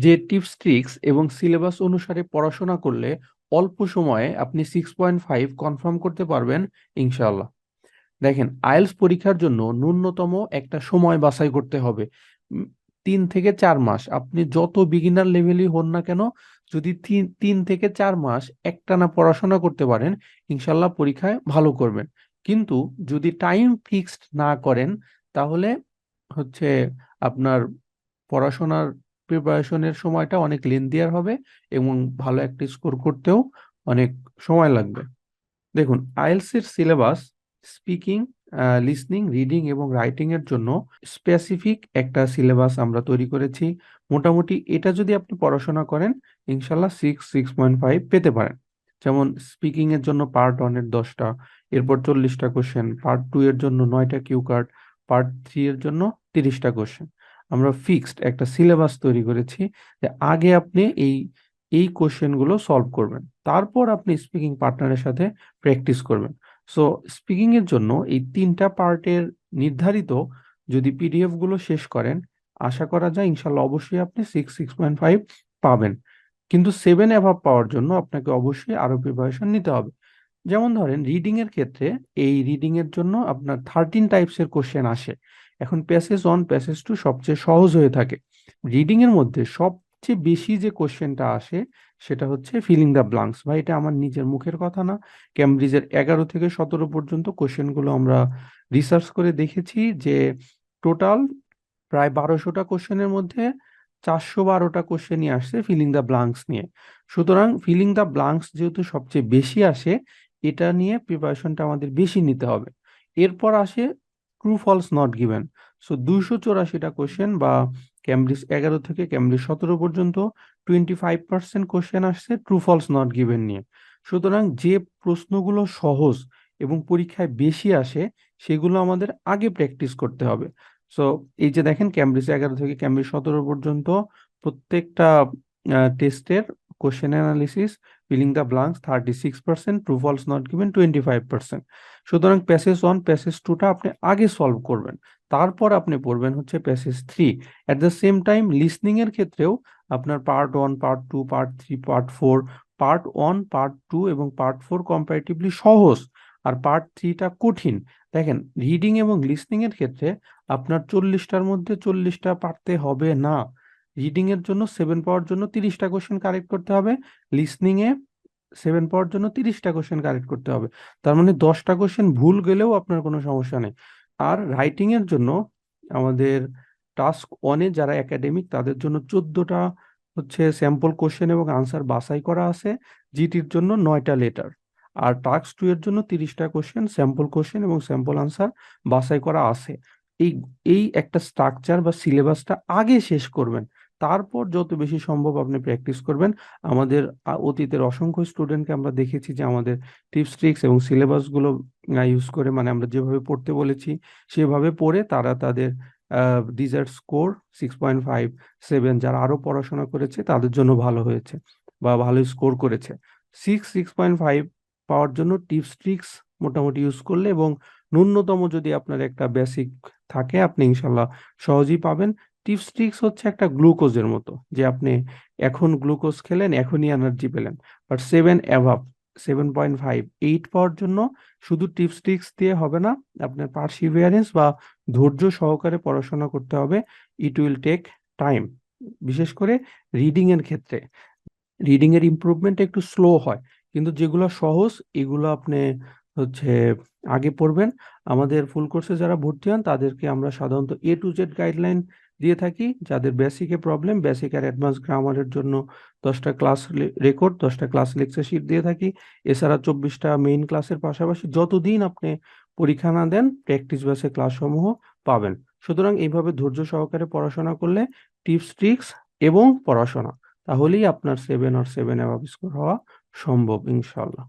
যে tips tricks এবং syllabus অনুসারে পড়াশোনা করলে অল্প সময়ে আপনি 6.5 কনফার্ম করতে পারবেন ইনশাআল্লাহ। দেখেন, আইএলটিএস পরীক্ষার জন্য ন্যূনতম একটা সময় বাছাই করতে হবে। 3 থেকে 4 মাস, আপনি যত বিগিনার লেভেলই হন না কেন, যদি 3 থেকে 4 মাস একটানা পড়াশোনা করতে পারেন, ইনশাল্লাহ পরীক্ষায় ভালো করবেন। কিন্তু যদি টাইম ফিক্সড না করেন, তাহলে হচ্ছে আপনার পড়াশোনার প্রিপারেশনের সময়টা অনেক লেন্দিয়ার হবে এবং ভালো একটা স্কোর করতেও অনেক সময় লাগবে। দেখুন, আইএলটিএস এর সিলেবাস স্পিকিং, লিসনিং, রিডিং এবং রাইটিং এর জন্য স্পেসিফিক একটা সিলেবাস আমরা তৈরি করেছি। মোটামুটি এটা যদি আপনি পড়াশোনা করেন, ইনশাল্লাহ 6.5 পেতে পারেন। যেমন স্পিকিং এর জন্য পার্ট 1 এর 10টা, এরপর 40টা কোশ্চেন, পার্ট 2 এর জন্য 9টা কিউ কার্ড, পার্ট 3 এর জন্য 30টা কোশ্চেন। আমরা ফিক্সড একটা সিলেবাস তৈরি করেছি যে আগে আপনি এই এই কোশ্চেনগুলো সলভ করবেন, তারপর আপনি স্পিকিং পার্টনারের সাথে প্র্যাকটিস করবেন। সো স্পিকিং এর জন্য এই 3টা পার্টের নির্ধারিত যদি পিডিএফ গুলো শেষ করেন, আশা করা যায় ইনশাল্লাহ অবশ্যই আপনি 6.5 পাবেন। কিন্তু 7 অ্যাভাব পাওয়ার জন্য আপনাকে অবশ্যই আরো প্রিপারেশন নিতে হবে। যেমন ধরেন, রিডিং এর ক্ষেত্রে এই রিডিং এর জন্য আপনার 13 টাইপসের কোশ্চেন আসে। এখন প্যাসেজ 1, প্যাসেজ 2 সবচেয়ে সহজ হয়ে থাকে। রিডিং এর মধ্যে সবচেয়ে বেশি যে কোশ্চেনটা আসে সেটা হচ্ছে ফিলিং দ্য ব্লাঙ্কস। ভাই, এটা আমার নিজের মুখের কথা না, ক্যামব্রিজের 11 থেকে 17 পর্যন্ত কোশ্চেনগুলো আমরা রিসার্চ করে দেখেছি যে টোটাল প্রায় 1200টা কোশ্চেনের মধ্যে 412টা কোশ্চেনই আসছে ফিলিং দ্য ব্লাঙ্কস নিয়ে। সুতরাং ফিলিং দ্য ব্লাঙ্কস যেহেতু সবচেয়ে বেশি আসে, এটা নিয়ে প্রিপারেশনটা আমাদের বেশি নিতে হবে। এরপর আসে true false not given. So 284টা কোশ্চেন, বা ক্যামব্রিজ 11 থেকে ক্যামব্রিজ 17 পর্যন্ত 25% কোশ্চেন আসছে ট্রু ফলস নট গিভেন নিয়ে। সুতরাং যে প্রশ্নগুলো সহজ এবং পরীক্ষায় বেশি আসে, সেগুলো আমাদের আগে প্র্যাকটিস করতে হবে। সো এই যে দেখেন, ক্যামব্রিজ 11 থেকে ক্যামব্রিজ 17 পর্যন্ত প্রত্যেকটা টেস্টের question analysis, filling the blanks 36%, true false not given 25%। সুতরাং প্যাসেজ 1, প্যাসেজ 2টা আপনি আগে সলভ করবেন, তারপর আপনি পড়বেন হচ্ছে passage 3। At the same time listening এর ক্ষেত্রেও আপনার part 1, part 2, part 3, part 4, part 1, part 2 এবং পার্ট 4 কম্পারেটিভলি সহজ, আর পার্ট 3টা কঠিন। দেখেন, রিডিং এবং লিসনিং এর ক্ষেত্রে আপনার 40টার মধ্যে 40টা পারতে হবে না। রিডিং এর জন্য 7 পাওয়ার জন্য 30টা কোশ্চেন কারেক্ট করতে হবে, লিসনিং এ 7 পাওয়ার জন্য 30টা কোশ্চেন কারেক্ট করতে হবে। তার মানে 10টা কোশ্চেন ভুল গেলেও আপনার কোনো সমস্যা নেই। আর রাইটিং এর জন্য আমাদের টাস্ক 1-এ যারা একাডেমিক, তাদের জন্য 14টা হচ্ছে স্যাম্পল কোশ্চেন এবং আনসার বাছাই করা আছে। জিটির জন্য 9টা লেটার। আর টাস্ক 2 এর জন্য 30টা কোশ্চেন, স্যাম্পল কোশ্চেন এবং স্যাম্পল আনসার বাছাই করা আছে। এই এই একটা স্ট্রাকচার বা সিলেবাসটা আগে শেষ করবেন, তারপর যত বেশি সম্ভব আপনি প্র্যাকটিস করবেন। আমাদের অতীতের অসংখ্য স্টুডেন্টকে আমরা দেখেছি যে আমাদের টিপস ট্রিক্স এবং সিলেবাস গুলো ইউজ করে, মানে আমরা যেভাবে পড়তে বলেছি সেভাবে পড়ে তারা তাদের ডিজার্ট স্কোর 6.5, 7, যারা আরো পড়াশোনা করেছে তাদের জন্য ভালো হয়েছে বা ভালো স্কোর করেছে। 6.5 পাওয়ার জন্য টিপস ট্রিক্স মোটামুটি ইউজ করলে এবং ন্যূনতম যদি আপনার একটা বেসিক থাকে, আপনি ইনশাল্লাহ সহজেই পাবেন। টিপস ট্রিক্স হচ্ছে একটা গ্লুকোজের মতো, যে আপনি এখন গ্লুকোজ খেলেন, এখনই এনার্জি পেলেন। বাট 7 অ্যাভাব, 7.5, 8 পাওয়ার জন্য শুধু টিপস ট্রিক্স দিয়ে হবে না, আপনার পার্সিভিয়ারেন্স বা ধৈর্য সহকারে পড়াশোনা করতে হবে। It will take time. বিশেষ করে রিডিং এর ক্ষেত্রে রিডিং এর ইমপ্রুভমেন্ট একটু স্লো হয়, কিন্তু যেগুলো সহজ এগুলো আপনি হচ্ছে আগে পড়বেন। আমাদের ফুল কোর্সে যারা ভর্তি হন তাদেরকে আমরা সাধারণত A to Z গাইডলাইন দিয়ে থাকি। যাদের বেসিকে প্রবলেম, বেসিক আর অ্যাডভান্স গ্রামারের জন্য 10টা ক্লাস রেকর্ড, 10টা ক্লাস লেকচার শিট দিয়ে থাকি। এছাড়া 24টা মেইন ক্লাসের পাশাপাশি যতদিন আপনি পরীক্ষা না দেন প্র্যাকটিস বেসে ক্লাস সমূহ পাবেন। সুতরাং এইভাবে ধৈর্য সহকারে পড়াশোনা করলে, টিপস ট্রিক্স এবং পড়াশোনা, তাহলেই আপনার 7 অর 7 অ্যাভাব স্কোর হওয়া সম্ভব ইনশাল্লাহ।